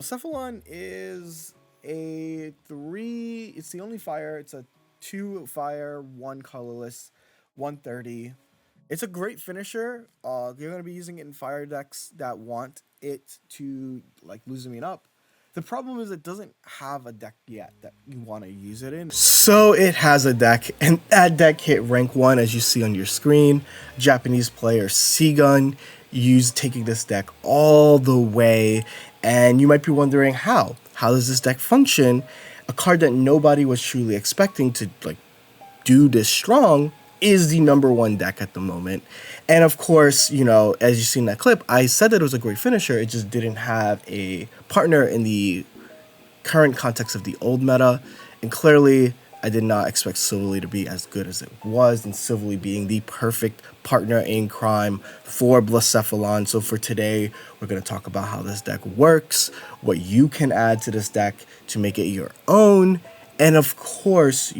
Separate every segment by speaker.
Speaker 1: Blacephalon is a three. It's the only fire. It's a two fire, one colorless, 130. It's a great finisher. You're gonna be using it in fire decks that want it to like loosen up. The problem is it doesn't have a deck yet that you want to use it in. So it has a deck, and that deck hit rank 1 as you see on your screen. Japanese player Seagun used taking this deck all the way, and you might be wondering how. How does this deck function? A card that nobody was truly expecting to do this strong is the number one deck at the moment. And of course, as you see in that clip, I said that it was a great finisher. It just didn't have a partner in the current context of the old meta. And clearly, I did not expect Silverly to be as good as it was, and Silverly being the perfect partner in crime for Blacephalon. So for today, we're going to talk about how this deck works, what you can add to this deck to make it your own, and of course,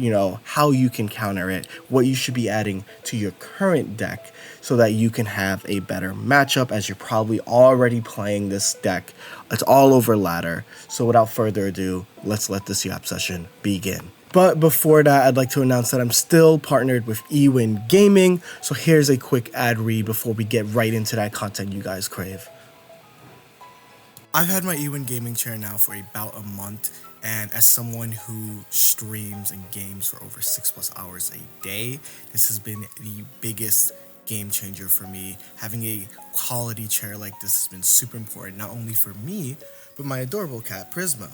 Speaker 1: how you can counter it, what you should be adding to your current deck so that you can have a better matchup, as you're probably already playing this deck. It's all over ladder. So without further ado, let's let this yap session begin. But before that, I'd like to announce that I'm still partnered with eWin Gaming. So here's a quick ad read before we get right into that content you guys crave. I've had my eWin Gaming chair now for about a month, and as someone who streams and games for over 6+ hours a day, this has been the biggest game changer for me. Having a quality chair like this has been super important, not only for me, but my adorable cat Prismo.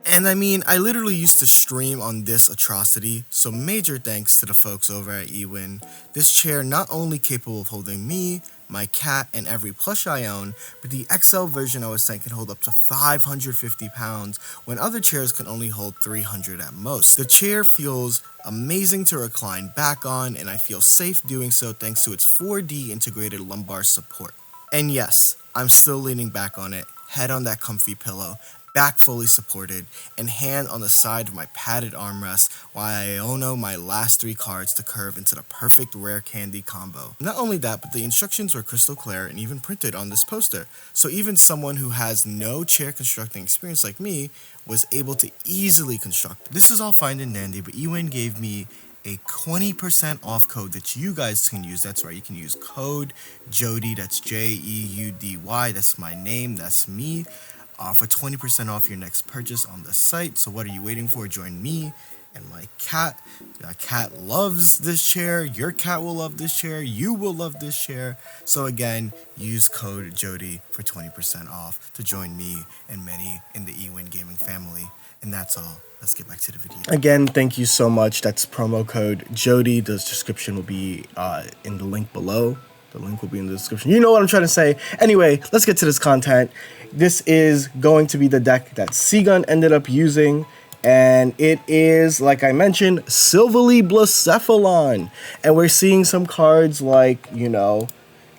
Speaker 1: And I mean, I literally used to stream on this atrocity, so major thanks to the folks over at eWin. This chair not only capable of holding me, my cat, and every plush I own, but the XL version I was saying can hold up to 550 pounds when other chairs can only hold 300 at most. The chair feels amazing to recline back on, and I feel safe doing so thanks to its 4D integrated lumbar support. And yes, I'm still leaning back on it, head on that comfy pillow, back fully supported, and hand on the side of my padded armrest while I ono my last 3 cards to curve into the perfect rare candy combo. Not only that, but the instructions were crystal clear and even printed on this poster, so even someone who has no chair constructing experience like me was able to easily construct. This is all fine and dandy, but eWin gave me a 20% off code that you guys can use. That's right, you can use code Jeudy, that's Jeudy, that's my name, that's me, for 20% off your next purchase on the site. So what are you waiting for? Join me and my cat. My cat loves this chair. Your cat will love this chair. You will love this chair. So again, use code Jeudy for 20% off to join me and many in the eWin Gaming family. And that's all. Let's get back to the video. Again, thank you so much. That's promo code Jeudy. The description will be in the link below. The link will be in the description. You know what I'm trying to say. Anyway, let's get to this content. This is going to be the deck that Seagun ended up using, and it is, like I mentioned, Silverly Blacephalon. And we're seeing some cards like,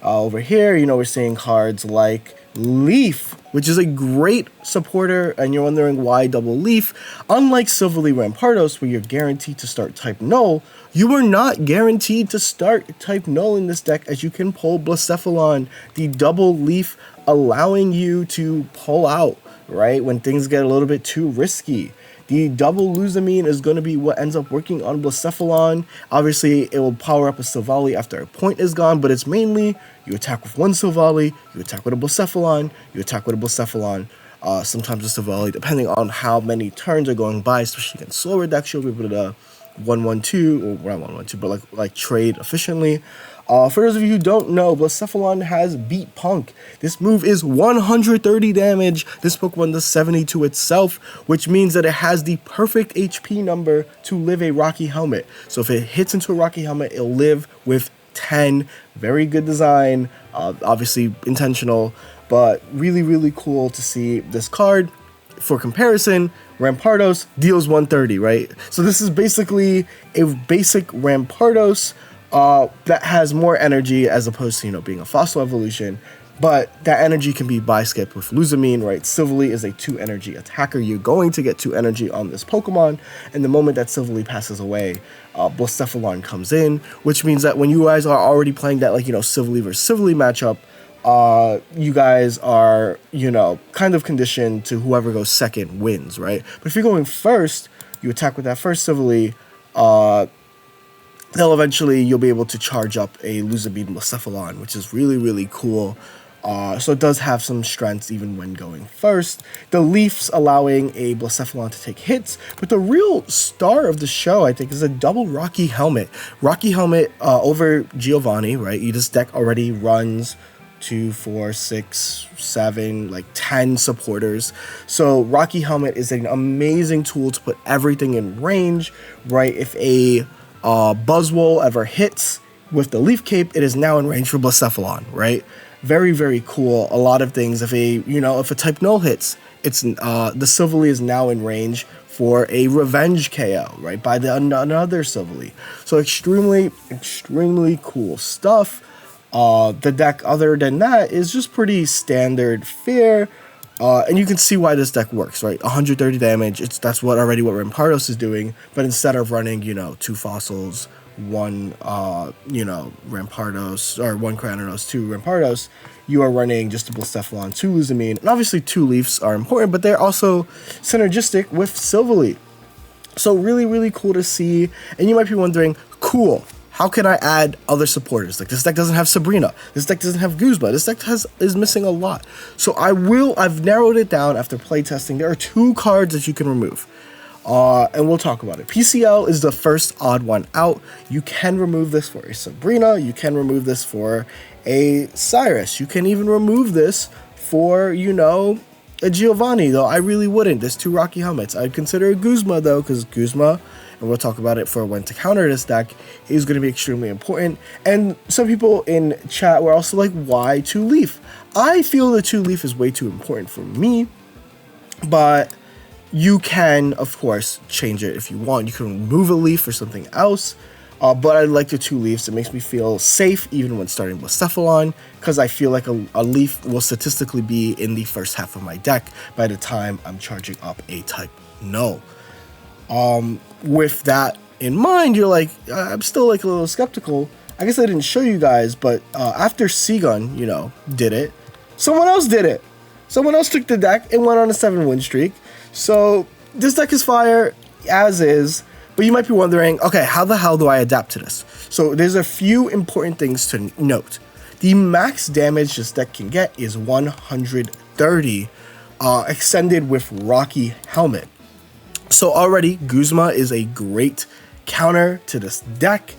Speaker 1: over here, we're seeing cards like Leaf, which is a great supporter, and you're wondering why double Leaf. Unlike Silverly Rampardos, where you're guaranteed to start type null, you are not guaranteed to start type null in this deck, as you can pull Blacephalon, the double Leaf, allowing you to pull out, right, when things get a little bit too risky. The double Luzamine is going to be what ends up working on Blacephalon. Obviously, it will power up a Silvally after a point is gone, but it's mainly you attack with one Silvally, you attack with a Blacephalon, you attack with a Blacephalon, sometimes a Silvally, depending on how many turns are going by, especially against slower decks, you'll be able to 1-1-2, or not 1-1-2, but like trade efficiently. For those of you who don't know, Blacephalon has Beat Punk. This move is 130 damage. This Pokemon does 70 to itself, which means that it has the perfect HP number to live a Rocky Helmet. So if it hits into a Rocky Helmet, it'll live with 10. Very good design, obviously intentional, but really, really cool to see this card. For comparison, Rampardos deals 130, right? So this is basically a basic Rampardos that has more energy as opposed to, being a fossil evolution, but that energy can be bi-skipped with Luzamine, right? Silverly is a 2 energy attacker. You're going to get 2 energy on this Pokemon, and the moment that Silverly passes away, Blacephalon comes in, which means that when you guys are already playing that, Silverly versus Silverly matchup, you guys are, kind of conditioned to whoever goes second wins, right? But if you're going first, you attack with that first civilly, uh, they'll eventually, you'll be able to charge up a Luzabead Blacephalon, which is really, really cool. So it does have some strengths even when going first. The Leafs allowing a Blacephalon to take hits, but the real star of the show, I think, is a double Rocky Helmet. Rocky Helmet over Giovanni, right? This deck already runs 2, 4, 6, 7, like 10 supporters. So Rocky Helmet is an amazing tool to put everything in range, right? If a Buzzwole ever hits with the Leaf Cape, it is now in range for Blacephalon, right? Very, very cool. A lot of things. If a type null hits, it's the Silvally is now in range for a revenge KO, right? By another Silvally. So extremely, extremely cool stuff. The deck, other than that, is just pretty standard fare. And you can see why this deck works, right? 130 damage. That's what Rampardos is doing. But instead of running, 2 fossils, 1 Rampardos, or 1 Cranidos, 2 Rampardos, you are running just a Blacephalon, 2 Luzamine, and obviously 2 Leafs are important, but they're also synergistic with Silvally. So really, really cool to see. And you might be wondering, cool, how can I add other supporters? Like, this deck doesn't have Sabrina. This deck doesn't have Guzma. This deck is missing a lot. So I've narrowed it down after playtesting. There are 2 cards that you can remove. And we'll talk about it. PCL is the first odd one out. You can remove this for a Sabrina. You can remove this for a Cyrus. You can even remove this for, a Giovanni, though I really wouldn't. There's 2 Rocky Helmets. I'd consider a Guzma, though, because Guzma, and we'll talk about it for when to counter this deck, is going to be extremely important. And some people in chat were also like, why 2 Leaf? I feel the 2 Leaf is way too important for me, but you can, of course, change it if you want. You can remove a Leaf for something else, but I like the 2 Leafs. It makes me feel safe even when starting Blacephalon, because I feel like a Leaf will statistically be in the first half of my deck by the time I'm charging up a type null. With that in mind, you're like, I'm still like a little skeptical. I guess I didn't show you guys, but after Seagun, did it, someone else did it. Someone else took the deck and went on a 7-win streak. So this deck is fire as is, but you might be wondering, okay, how the hell do I adapt to this? So there's a few important things to note. The max damage this deck can get is 130, extended with Rocky Helmet. So already, Guzma is a great counter to this deck.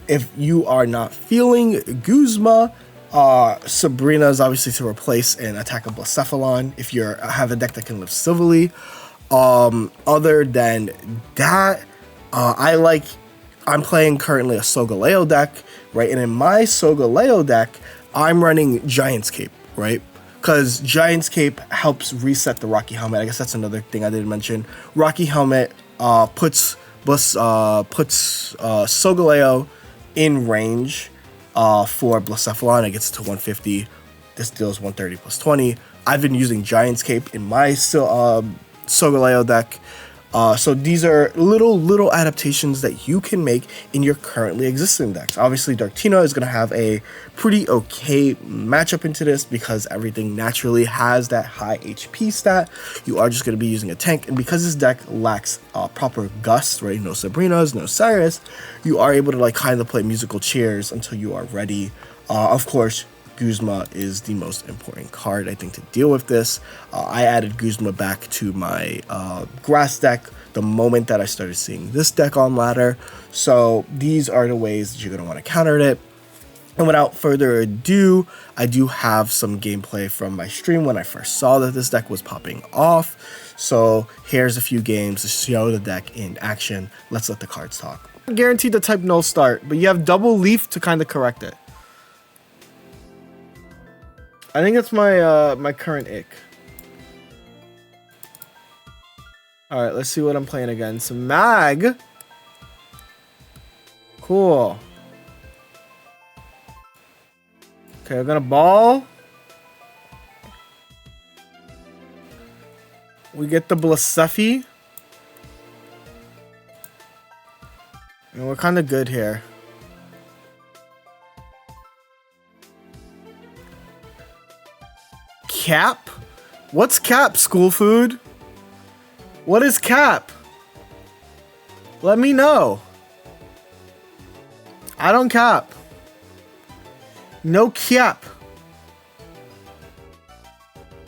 Speaker 1: If you are not feeling Guzma, Sabrina is obviously to replace and attack a Blacephalon if you have a deck that can live civilly. Other than that, I'm playing currently a Solgaleo deck, right? And in my Solgaleo deck, I'm running Giant's Cape, right? Because Giant's Cape helps reset the Rocky Helmet. I guess that's another thing I didn't mention. Rocky Helmet puts Solgaleo in range for Blacephalon. It gets to 150. This deals 130 plus 20. I've been using Giant's Cape in my Solgaleo deck. So these are little adaptations that you can make in your currently existing decks. Obviously, Darktina is going to have a pretty okay matchup into this because everything naturally has that high HP stat. You are just going to be using a tank, and because this deck lacks proper Gust, right? No Sabrinas, no Cyrus, you are able to kind of play musical chairs until you are ready. Of course, Guzma is the most important card, I think, to deal with this. I added Guzma back to my grass deck the moment that I started seeing this deck on ladder. So these are the ways that you're going to want to counter it. And without further ado, I do have some gameplay from my stream when I first saw that this deck was popping off. So here's a few games to show the deck in action. Let's let the cards talk. Guaranteed the type null start, but you have double leaf to kind of correct it. I think that's my my current ick. All right, let's see what I'm playing against. Mag. Cool. Okay, we're gonna ball. We get the Blacephi. And we're kind of good here. cap? What's cap, school food? What is cap? Let me know. I don't cap. No cap.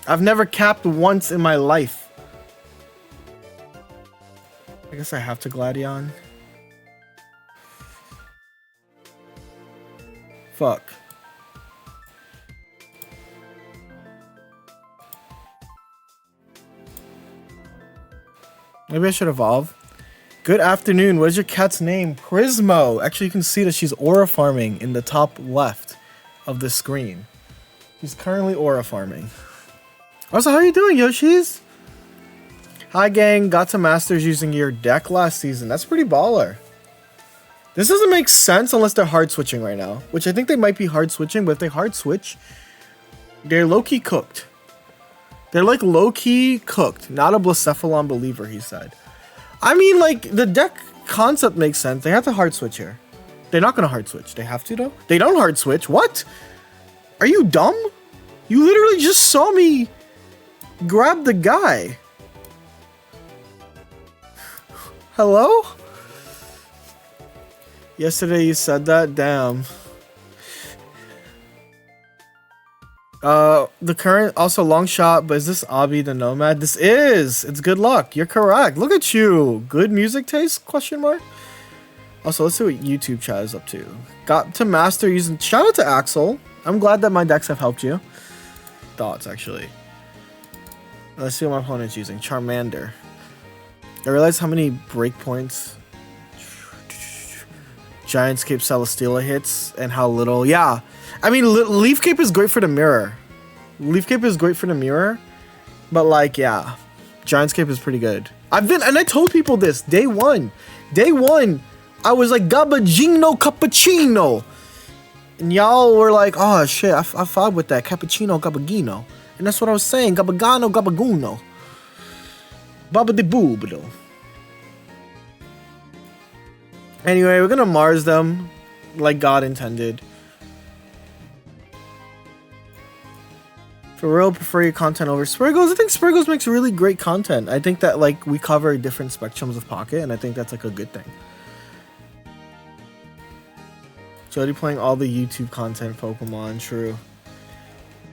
Speaker 1: I've never capped once in my life. I guess I have to Gladion. Fuck. Maybe I should evolve. Good afternoon. What is your cat's name? Prismo. Actually, you can see that she's aura farming in the top left of the screen. She's currently aura farming. Also, how are you doing, Yoshis? Hi, gang. Got to Masters using your deck last season. That's pretty baller. This doesn't make sense unless they're hard switching right now, which I think they might be hard switching, but if they hard switch, they're low-key cooked. They're like low-key cooked. Not a Blacephalon believer, he said. I mean, like, the deck concept makes sense. They have to hard switch here. They're not going to hard switch. They have to, though? They don't hard switch. What? Are you dumb? You literally just saw me grab the guy. Hello? Yesterday you said that? Damn. The current, also long shot, but is this Obby the Nomad? This is! It's good luck. You're correct. Look at you. Good music taste? Question mark. Also, let's see what YouTube chat is up to. Got to master using... Shout out to Axel. I'm glad that my decks have helped you. Thoughts, actually. Let's see what my opponent's using. Charmander. I realize how many breakpoints Giantscape Celesteela hits and how little... Yeah. I mean, Leaf Cape is great for the mirror. Leaf Cape is great for the mirror. But, like, yeah. Giantscape is pretty good. And I told people this. Day one. I was like, Gabagino Cappuccino. And y'all were like, oh, shit. I fought with that. Cappuccino Gabagino. And that's what I was saying. Gabagano Gabaguno. Baba de Booblo. Anyway, we're gonna Mars them like God intended. For real, prefer your content over Spriggles. I think Spriggles makes really great content. I think that like we cover different spectrums of Pocket, and I think that's like a good thing. Jeudy playing all the YouTube content Pokemon, true.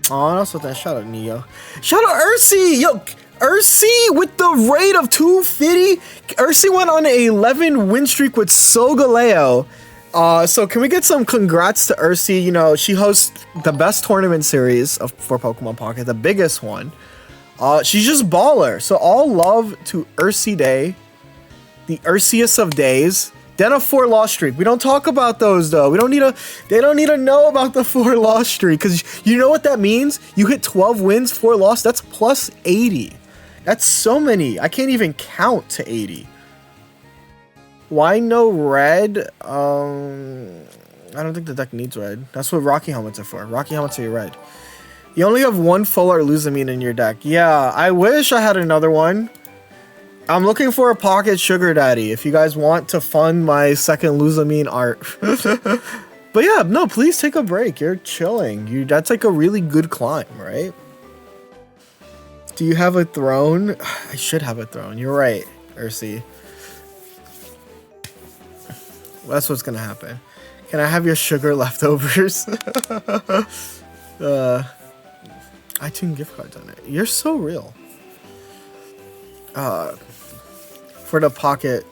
Speaker 1: Oh, and also that shout out Neo. Shout out Ursi! Yo, Ursi with the rate of 250. Ursi went on an 11 win streak with Solgaleo. So can we get some congrats to Ursi? You know, she hosts the best tournament series for Pokemon Pocket, the biggest one. She's just baller. So all love to Ursi Day, the Ursiest of days. Then a 4-loss streak. We don't talk about those though. They don't need to know about the 4-loss streak, because you know what that means? You hit 12 wins, 4 loss. That's plus 80. That's so many. I can't even count to 80. Why no red? I don't think the deck needs red. That's what Rocky Helmets are for. Rocky Helmets are red. You only have one full art Luzamine in your deck. Yeah, I wish I had another one. I'm looking for a Pocket Sugar Daddy if you guys want to fund my second Luzamine art. But yeah, no, please take a break. You're chilling. That's like a really good climb, right? Do you have a throne? I should have a throne. You're right, Ursi. Well, that's what's gonna happen. Can I have your sugar leftovers? iTunes gift cards on it. You're so real. For the Pocket.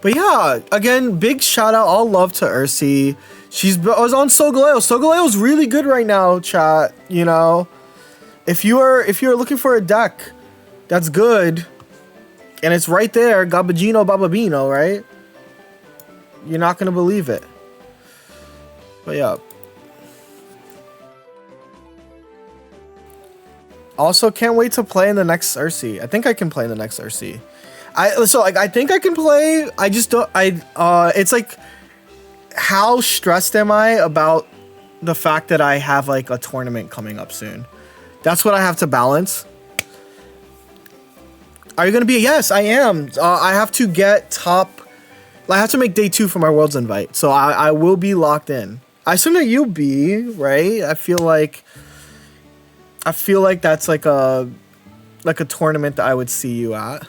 Speaker 1: But yeah, again, big shout out, all love to Ursi. I was on Solgaleo. Solgaleo's really good right now, chat. You know, if you're looking for a deck that's good, and it's right there, Gabagino Bababino, right? You're not gonna believe it. But yeah. Also, can't wait to play in the next Ursi. I think I can play in the next Ursi. I think I can play. I just don't. It's like, how stressed am I about the fact that I have like a tournament coming up soon? That's what I have to balance. Are you gonna be? Yes, I am. I have to get top. I have to make day 2 for my Worlds invite, so I will be locked in. I assume that you'll be, right? I feel like I feel like that's like a tournament that I would see you at.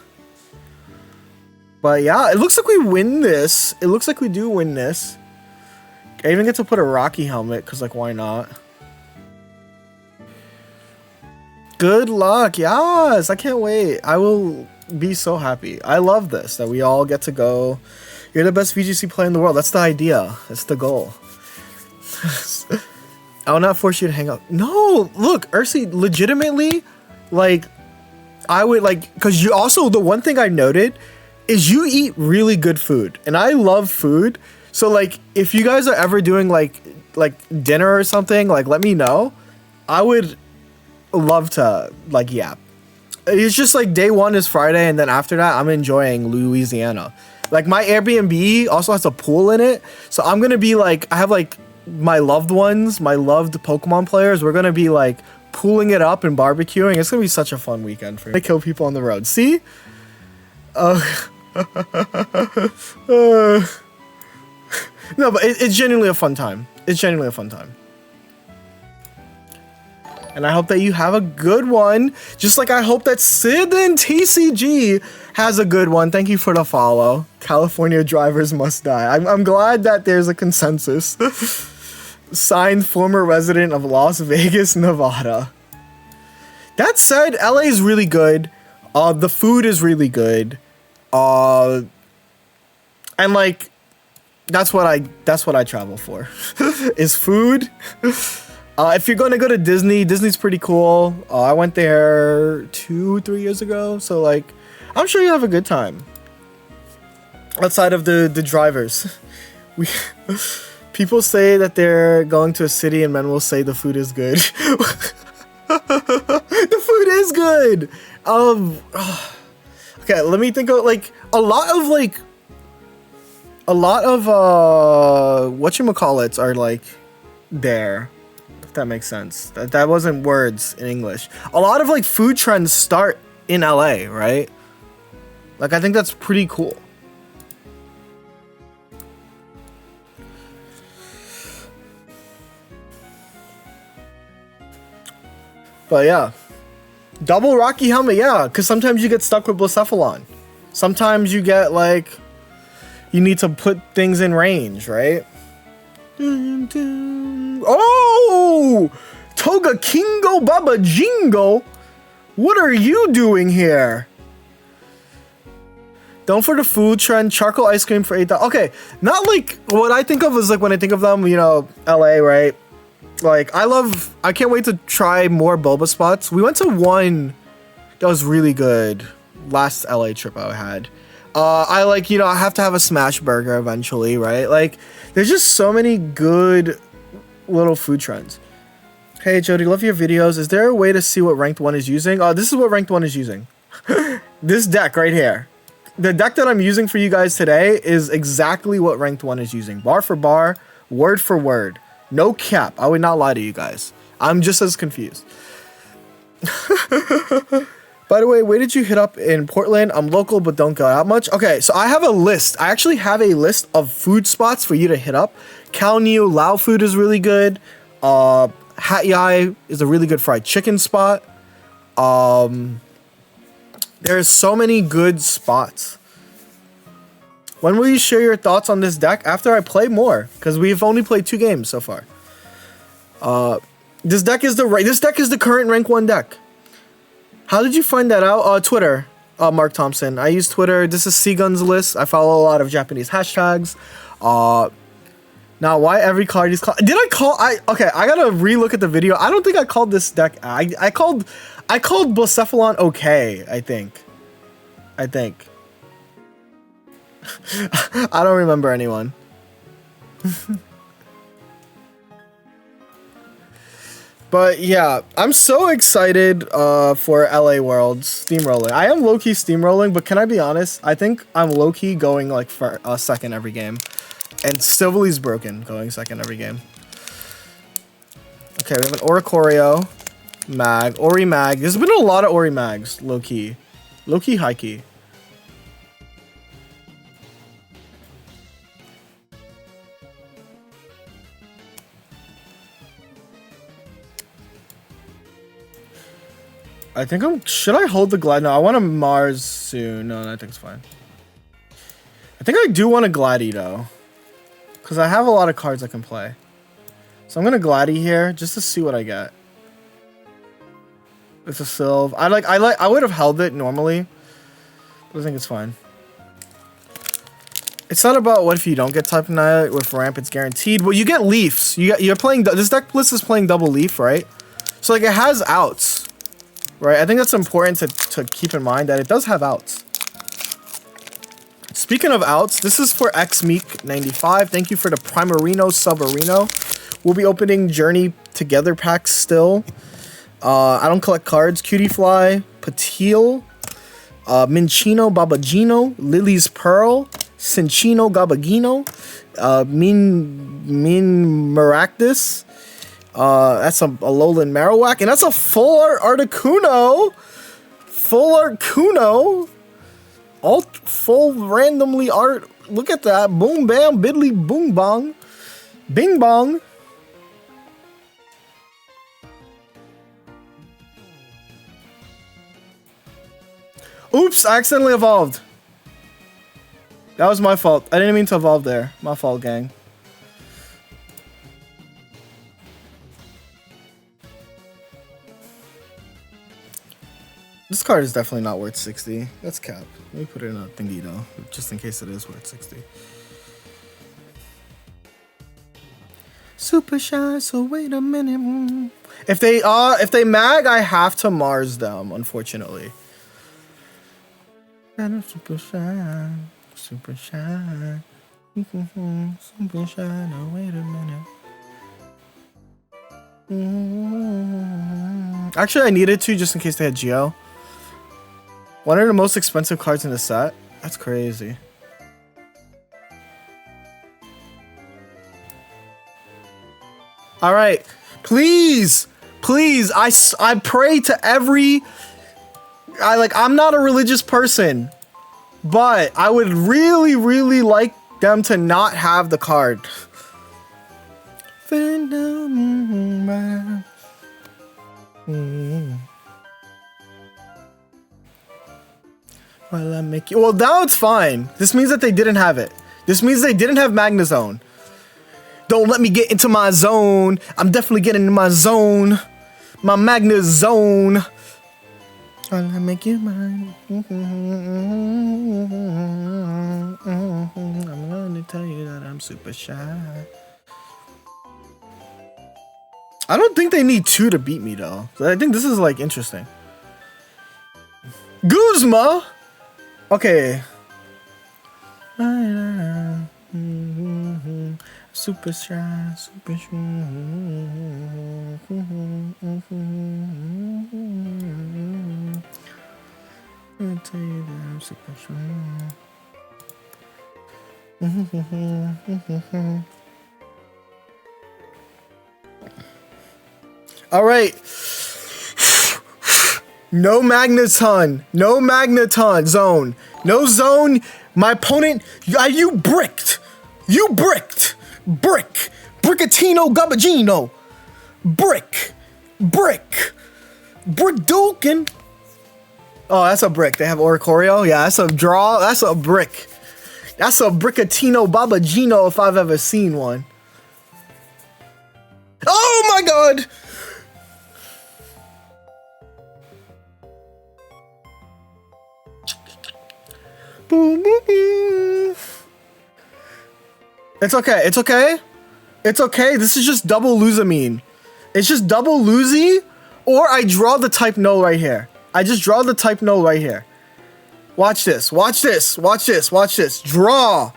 Speaker 1: But yeah, it looks like we win this. It looks like we do win this. I even get to put a Rocky helmet, because, like, why not? Good luck. Yes, I can't wait. I will be so happy. I love this, that we all get to go. You're the best VGC player in the world. That's the idea. That's the goal. I will not force you to hang out. No, look, Ursi, legitimately, like, I would, like, because you also, the one thing I noted is you eat really good food. And I love food. So, like, if you guys are ever doing, like dinner or something, like, let me know. I would love to, like, yap. It's just, like, day one is Friday, and then after that, I'm enjoying Louisiana. Like, my Airbnb also has a pool in it, so I'm gonna be, like, I have, like, my loved ones, my loved Pokemon players, we're gonna be, like, pooling it up and barbecuing. It's gonna be such a fun weekend for me. I kill people on the road. See? No, but it's genuinely a fun time. It's genuinely a fun time. And I hope that you have a good one. Just like I hope that Sid and TCG has a good one. Thank you for the follow. California drivers must die. I'm glad that there's a consensus. Signed, former resident of Las Vegas, Nevada. That said, LA is really good. The food is really good. And like, that's what I travel for. Is food. If you're gonna go to Disney, Disney's pretty cool. I went there 2-3 years ago, so like, I'm sure you have a good time. Outside of the drivers, people say that they're going to a city, and men will say the food is good. The food is good. Okay, let me think of like a lot of whatchamacallits are like there. If that makes sense. That wasn't words in English. A lot of like food trends start in LA, right? Like I think that's pretty cool. But yeah. Double Rocky helmet, yeah, because sometimes you get stuck with Blacephalon. Sometimes you get like you need to put things in range, right? Oh! Toga Kingo Baba Jingo! What are you doing here? Don't for the food trend, charcoal ice cream for $8. Okay, not like what I think of is like when I think of them, you know, LA, right? Like I can't wait to try more boba spots. We went to one that was really good last LA trip I had. I like, you know, I have to have a smash burger eventually, right? Like there's just so many good little food trends. Hey Jeudy, love your videos. Is there a way to see what ranked 1 is using? This is what ranked 1 is using. This deck right here. The deck that I'm using for you guys today is exactly what ranked 1 is using. Bar for bar, word for word. No cap. I would not lie to you guys. I'm just as confused. By the way, where did you hit up in Portland? I'm local, but don't go out much. Okay, so I have a list. I actually have a list of food spots for you to hit up. Khao Niu Lao food is really good. Hat Yai is a really good fried chicken spot. There's so many good spots. When will you share your thoughts on this deck? After I play more, because we've only played 2 games so far. This deck is the current rank 1 deck. How did you find that out? Twitter, Mark Thompson. I use Twitter. This is Seagun's list. I follow a lot of Japanese hashtags. Now, why every card is called? Did I call? Okay, I gotta relook at the video. I don't think I called this deck. I called Blacephalon okay. I think. I don't remember anyone. But yeah, I'm so excited for LA Worlds steamrolling. I am low-key steamrolling, but can I be honest? I think I'm low-key going like for a second every game. And Civilly's broken, going second every game. Okay, we have an Oricorio Mag, Ori Mag. There's been a lot of Ori Mags, low-key. Low-key, high-key. I think should I hold the Glide? No, I want a Mars soon. No, I think it's fine. I think I do want a Glidey though. Because I have a lot of cards I can play. So I'm gonna Glidey here just to see what I get. It's a Sylve. I would have held it normally. But I think it's fine. It's not about what if you don't get Type Annihilate with Ramp, it's guaranteed. Well, you get Leafs. You're playing, this deck list is playing double Leaf, right? So like it has outs. Right, I think that's important to keep in mind that it does have outs. Speaking of outs, this is for XMeek95. Thank you for the Primarino Subarino. We'll be opening Journey Together packs still. I don't collect cards. Cutie Fly, Patil, Minchino Babagino, Lily's Pearl, Cinchino Gabagino, Min Maractus. That's a Alolan Marowak, and that's a full art Articuno. Full art Kuno. All full randomly art. Look at that. Boom bam biddly boom bong. Bing bong. Oops, I accidentally evolved. That was my fault. I didn't mean to evolve there. My fault, gang. This card is definitely not worth 60. That's cap. Let me put it in a thingy though, just in case it is worth 60. Super shy, so wait a minute. If they mag, I have to Mars them, unfortunately. Super shy, super shy. Super shy, now wait a minute. Actually, I needed to just in case they had Geo. One of the most expensive cards in the set? That's crazy. Alright. Please! Please! I pray to every... I'm not a religious person. But I would really, really like them to not have the card. Well, I make you. Well, now it's fine. This means that they didn't have it. This means they didn't have Magnezone. Don't let me get into my zone. I'm definitely getting in my zone. My Magnezone. Well, I make you mine. I'm gonna tell you that I'm super shy. I don't think they need 2 to beat me though. So I think this is like interesting. Guzma. Okay. Super shy, super shy. I'll tell you that I'm super shy. All right. No Magneton. No Magneton zone. No zone. My opponent, you bricked. You bricked. Brick. Brickatino Gabagino. Brick. Brick. Brick Dukin. Oh, that's a brick. They have Oricorio? Yeah, that's a draw. That's a brick. That's a Brickatino Babagino if I've ever seen one. Oh my god! It's okay. It's okay. It's okay. This is just double Luzamine. It's just double Luzy, or I draw the type no right here. I just draw the type no right here. Watch this. Watch this. Watch this. Watch this. Draw.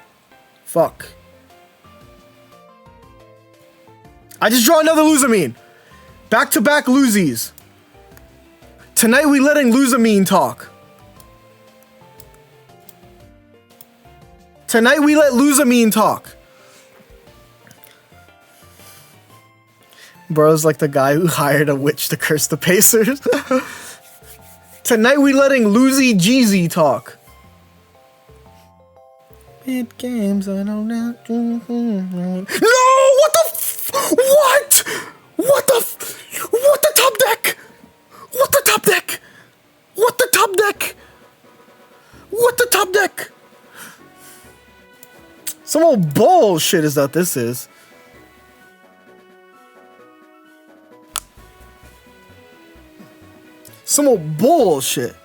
Speaker 1: Fuck. I just draw another Luzamine. Back-to-back Luzies. Tonight we letting Luzamine talk. Tonight we let Luzamine talk. Bro's like the guy who hired a witch to curse the Pacers. Tonight we letting Luzy Jeezy talk. Mid games, I don't know. No! What the what? What the top deck? What the top deck? What the top deck? What the top deck? Some old bullshit is that this is. Some old bullshit.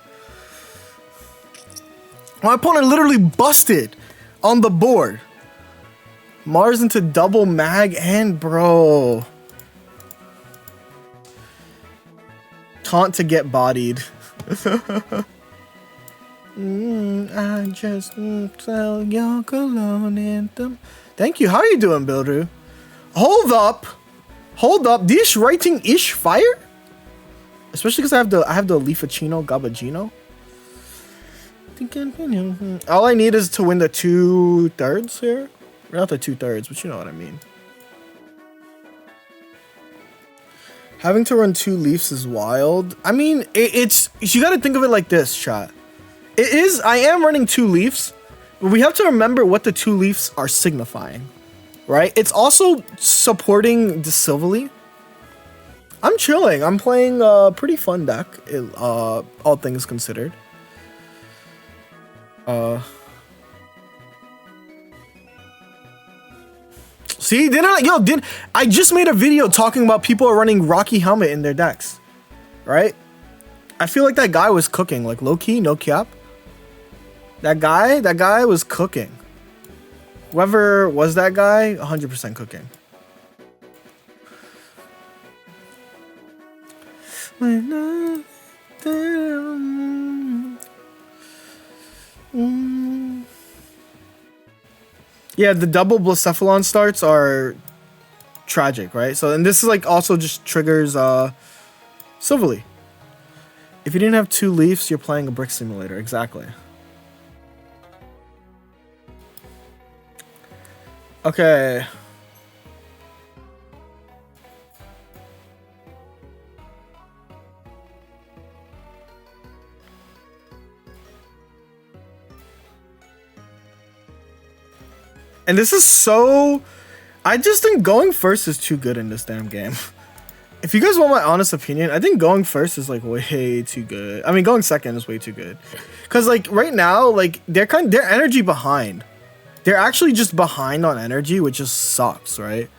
Speaker 1: My opponent literally busted on the board. Mars into double mag and bro. Taunt to get bodied. I just sell your cologne anthem. Thank you. How are you doing, Bildru? Hold up. Hold up. This writing ish fire? Especially because I have the Leafachino Gabagino. All I need is to win the 2/3 here. Not the 2/3, but you know what I mean. Having to run 2 Leafs is wild. I mean, it's you got to think of it like this, chat. It is. I am running 2 Leafs, but we have to remember what the 2 Leafs are signifying, right? It's also supporting the Silverly. I'm chilling. I'm playing a pretty fun deck, all things considered. See, I just made a video talking about people running Rocky Helmet in their decks, right? I feel like that guy was cooking, like low key, no cap. That guy was cooking. Whoever was that guy, 100% cooking. Yeah, the double Blacephalon starts are tragic, right? So, and this is like also just triggers Silverly. If you didn't have 2 Leafs, you're playing a brick simulator. Exactly. Okay. And this is so... I just think going first is too good in this damn game. If you guys want my honest opinion, I think going first is like way too good. I mean, going second is way too good. Cause like right now, like they're energy behind. They're actually just behind on energy, which just sucks, right?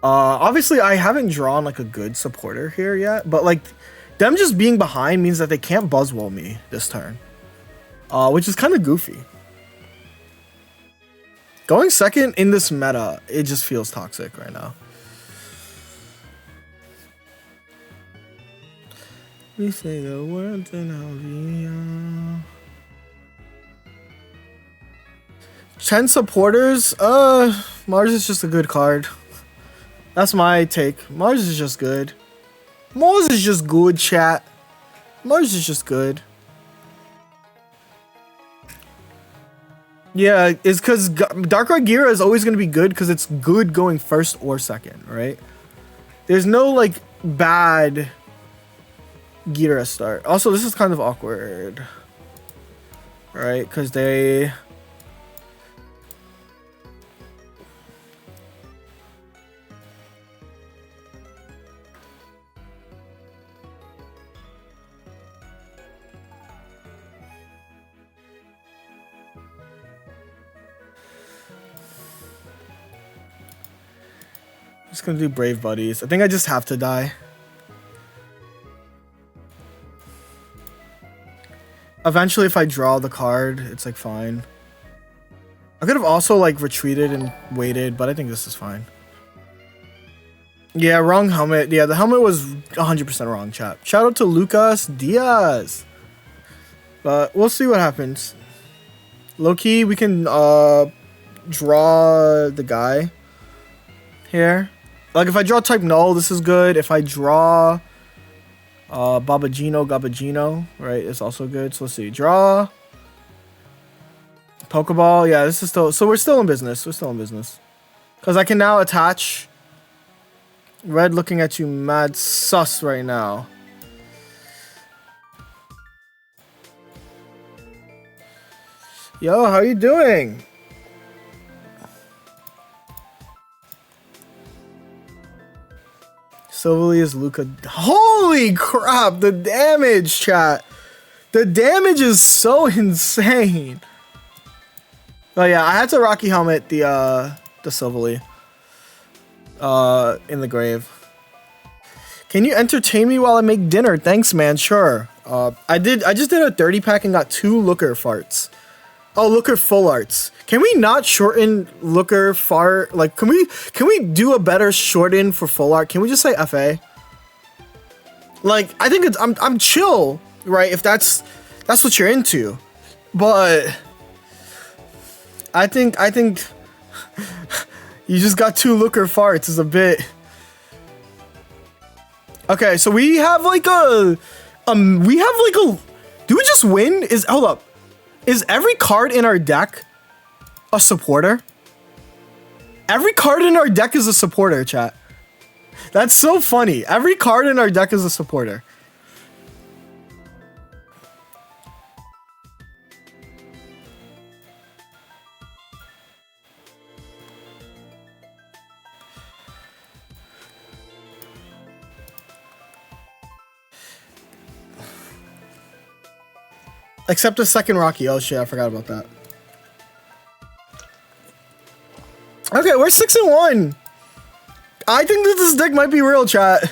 Speaker 1: Obviously I haven't drawn like a good supporter here yet, but like them just being behind means that they can't buzzwell me this turn. Which is kind of goofy. Going second in this meta, it just feels toxic right now. We say the words in Alvia. 10 supporters? Mars is just a good card. That's my take. Mars is just good. Mars is just good, chat. Mars is just good. Yeah, it's because Darkrai Gira is always going to be good because it's good going first or second, right? There's no, like, bad Gira start. Also, this is kind of awkward, right? Because they... Just gonna do Brave Buddies. I think I just have to die. Eventually, if I draw the card, it's like fine. I could have also like retreated and waited, but I think this is fine. Yeah, wrong helmet. Yeah, the helmet was 100% wrong, chat. Shout out to Lucas Diaz. But we'll see what happens. Low key, we can draw the guy here. Like if I draw type null, this is good. If I draw Gabagino, right, it's also good. So let's see. Draw. Pokeball. Yeah, this is still... So we're still in business. We're still in business. Because I can now attach... Red looking at you mad sus right now. Yo, how you doing? Silverly is Luca. Holy crap, the damage, chat. The damage is so insane. Oh yeah, I had to Rocky Helmet the Silverly in the grave. Can you entertain me while I make dinner? Thanks, man. Sure. I just did a 30 pack and got 2 Looker farts. Oh, Looker full arts. Can we not shorten Looker fart? Like, can we do a better shorten for full art? Can we just say FA? Like, I think it's I'm chill, right? If that's what you're into, but I think you just got 2 Looker farts is a bit. Okay, so we have like a do we just win? Hold up. Is every card in our deck a supporter? Every card in our deck is a supporter, chat. That's so funny. Every card in our deck is a supporter. Except the second Rocky. Oh shit, I forgot about that. Okay, we're 6-1. I think that this deck might be real, chat.